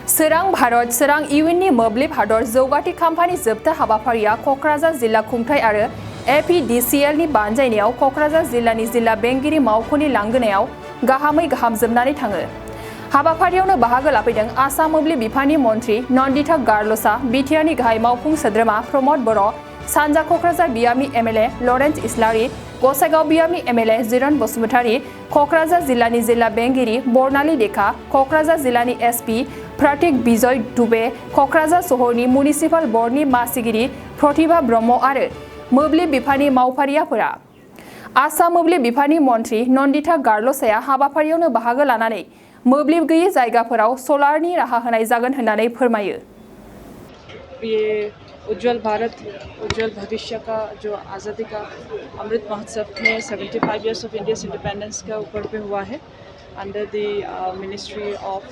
सोरां भारत सोरां इयुननि मोब्लिब हादर जौगाथि खाम्फानि जोबथा हाबाफारिया कक्राझार जिल्ला खुंथाय आरो APDCL नि बानजायनायाव कक्राझार जिल्लानि जिल्ला बेंगिरि मावख'नि लांगोनायाव गाहामै गाहाम जोबनानै थाङो। हाबाफारियावनो बाहागो लाफैदों आसाम मोब्लिब बिफाननि मन्थ्रि नन्दिता गारलसा, बिटिआरनि गाहाय मावफुं सोद्रोमा प्रमद बर', सानजा कक्राझार बियामनि MLA लरेन्स इस्लारि, गसाइगाव बियामनि MLA जिरन बसुमतारी, कक्राझार जिल्लानि जिल्ला बेंगिरि बर्नाली देखा, कक्राझार जिल्लानि SP प्रतीक बिजय दुबे, कक्राझार सहरनि म्युनिसिपाल बर्डनि मासिगिरि प्रतिभा ब्रह्म आरो मोब्लिब बिफाननि मावफारियाफोरा। आसाम मोब्लिब बिफाननि मन्थ्रि नन्दिता गारलसाया हाबाफारियावनो बाहागो लानानै मोब्लिब गैयै जायगाफोराव सलारनि राहा होनाय जागोन होननानै फोरमायो। ये उज्जवल भारत उज्जवल भविष्य का जो आज़ादी का अमृत महोत्सव में 75 इयर्स ऑफ इंडिया's इंडिपेंडेंस का ऊपर पे हुआ है under the ministry of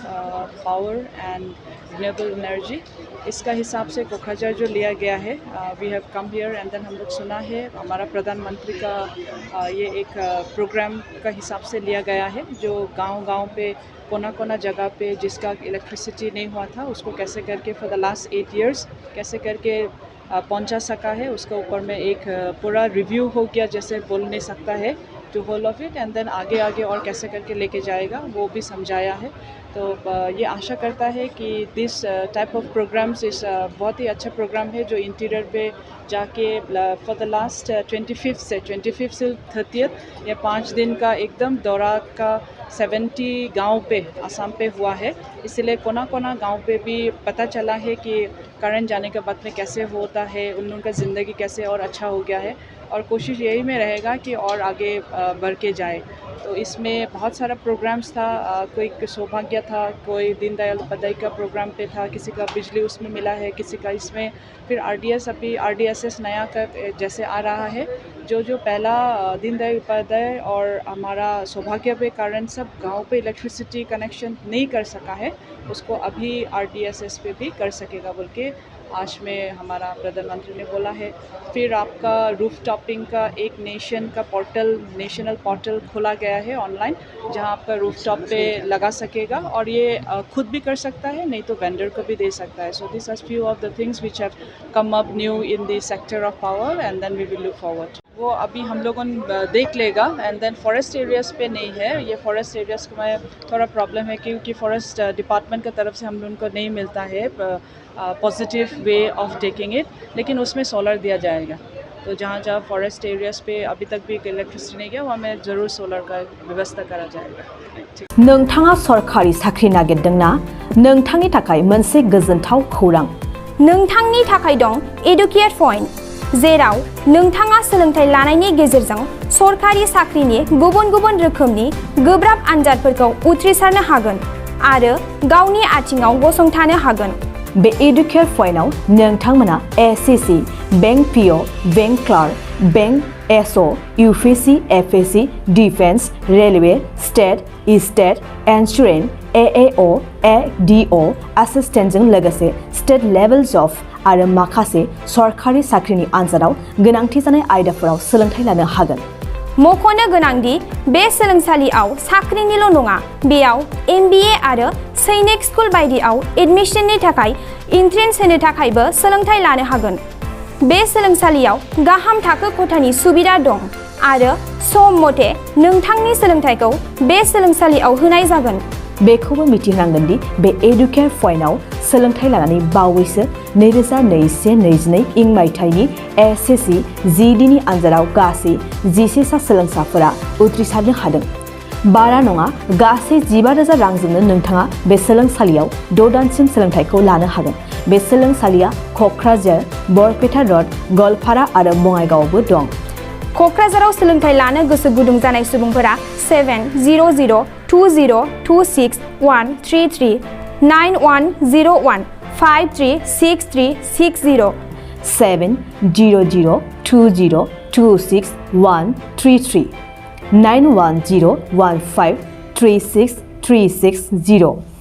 power and renewable energy. इसका हिसाब से कोक्राझार जो लिया गया है, we have come here and then हम लोग सुना है हमारा प्रधानमंत्री का ये एक प्रोग्राम का हिसाब से लिया गया है जो गांव-गांव पे कोना कोना जगह पे जिसका इलेक्ट्रिसिटी नहीं हुआ था उसको कैसे करके फॉर द लास्ट 8 इयर्स कैसे करके पहुंचा सका है, उसका ऊपर में एक पूरा रिव्यू हो गया जैसे बोल नहीं सकता है to whole of it and then आगे आगे और कैसे करके लेके जाएगा वो भी समझाया है। तो ये आशा करता है कि दिस टाइप ऑफ प्रोग्राम्स इस बहुत ही अच्छा प्रोग्राम है जो इंटीरियर पे जाके फॉर द लास्ट 25 से 30th या 5 दिन का एकदम दौरा का 70 गांव पे आसाम पे हुआ है। इसलिए कोना कोना गांव पे भी पता चला है कि करंट जाने के बाद में कैसे होता है, उन लोगों का ज़िंदगी कैसे और अच्छा हो गया है और कोशिश यही में रहेगा कि और आगे बढ़ के जाए। तो इसमें बहुत सारा प्रोग्राम्स था, कोई सौभाग्य था, कोई दीनदयाल उपाध्याय का प्रोग्राम पे था, किसी का बिजली उसमें मिला है, किसी का इसमें फिर RDS अभी RDSS नया का जैसे आ रहा है जो पहला दीनदयाल उपाध्याय और हमारा सौभाग्य के कारण सब गांव पे इलेक्ट्रिसिटी कनेक्शन नहीं कर सका है उसको अभी RDSS पे भी कर सकेगा बोल के आज में हमारा प्रधानमंत्री ने बोला है। फिर आपका रूफ टॉपिंग का एक नेशनल पोर्टल खोला गया है ऑनलाइन जहां आपका रूफ टॉप पे लगा सकेगा और ये खुद भी कर सकता है नहीं तो वेंडर को भी दे सकता है। So this are few of the things which have come up new in the sector of power and then we will look forward. वो अभी हम लोगों देख लेगा एंड देन फॉरेस्ट एरियाज़ पे नहीं है, ये फॉरेस्ट एरियाज़ में थोड़ा प्रॉब्लम है क्योंकि फॉरेस्ट डिपार्टमेंट की तरफ से हम लोगों को नहीं मिलता है positive way of taking it, लेकिन उसमें सोलर दिया जाएगा। तो जहाँ जहाँ फॉरेस्ट एरियाज़ पे अभी तक भी इलेक्ट्रिसिटी नहीं गया वहाँ में ज़रूर सोलर का व्यवस्था करा जाएगा। नोंथाङा सरकारि साख्रि नागिरदोंना? नोंथांनि थाखाय मोनसे गोजोनथाव खौरां। नोंथांनि थाखाय दं एडुकेट पॉइंट, जेराव नोंथाङा सोलोंथाइ लानायनि गेजेरजों सरकारि साख्रिनि गुबुन गुबुन रोखोमनि गोब्राब आनजादफोरखौ उथ्रिसारनो हागोन आरो गावनि आथिङाव गसंथानो हागोन। बे एडुकेट पॉइन्टआव नोंथांमोना SSC, bank PO, bank clerk, bank SO, UPSC, FSC, defence, railway, state, insurance, AAO, ADO, एसिस्टेन्टजों लोगोसे स्टेट लेभेल्स अफ आरो माखासे सरकारि साख्रिनि आनजादाव गोनांथि जानाय आयदाफोराव सोलोंथाइ लानो हागोन। मख'नो गोनांदि बे सोलोंसालियाव साख्रिनिल' नङा, बेयाव MBA आरो सैनिक स्कुल बायदियाव एडमिशननि थाखाय एन्ट्रेन्स होनो थाखायबो सोलोंथाइ लानो हागोन। बे सोलोंसालियाव गाहाम थाखो खथानि सुबिदा दं आरो सम मथे नोंथांनि सोलोंथाइखौ बे सोलोंसालियाव होनाय जागोन। बेखौबो मिथिनांगोन दि बे एडुकेट पॉइन्टआव सोलोंथाइ लानानै बावैसो 2021-22 इं मायथाइनि SSC GD नि आनजादाव गासै 11 सा सोलोंसाफोरा उथ्रिसारनो हादों। बारा नङा, गासै 15,000 रांजोंनो नोंथाङा बे सोलोंसालियाव 6 दानसिम सोलोंथाइखौ लानो हागोन। बे सोलोंसालिया कक्राझार, बरपेटा रड, गलपारा आरो बङाइगावआवबो दं। कक्राझाराव सोलोंथाइ लानो गोसो गुदुं जानाय सुबुंफोरा 700262133 9101 536360 70020262133 9101536360